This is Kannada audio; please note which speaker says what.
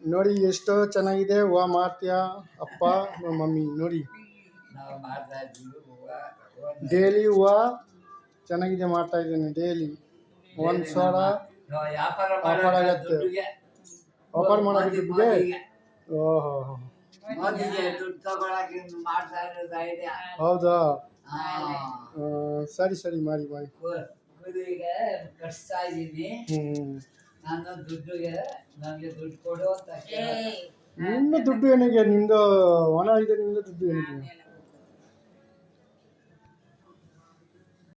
Speaker 1: ನೋಡಿ ಎಷ್ಟು ಚೆನ್ನಾಗಿದೆ ಹೂವು ಮಾಡ್ತೀಯಾ ಅಪ್ಪ ಮಮ್ಮಿ ನೋಡಿ ಡೈಲಿ ಹೂವು ಚೆನ್ನಾಗಿದೆ ಮಾಡ್ತಾ ಇದ್ದೀನಿ ಡೈಲಿ 1,000 ಆಫರ್ ಆಗತ್ತೆ ಆಫರ್ ಮಾಡೋದು ದುಡ್ಡಿಗೆ ಓಹೋ ಹೌದಾ ಸರಿ ಸರಿ ಮಾಡಿ
Speaker 2: ಕಟ್ಸ್ತಾ ಇದ್ದೀನಿ ನಾನು ದುಡ್ಡುಗೆ ನನಗೆ ದುಡ್ಡು ಕೊಡು ಅಂತ
Speaker 1: ನಿನ್ನ ದುಡ್ಡು ಏನಿಗೆ ನಿಂದು ಹಣ ಇದೆ ನಿಂದು ದುಡ್ಡು ಏನಿದೆ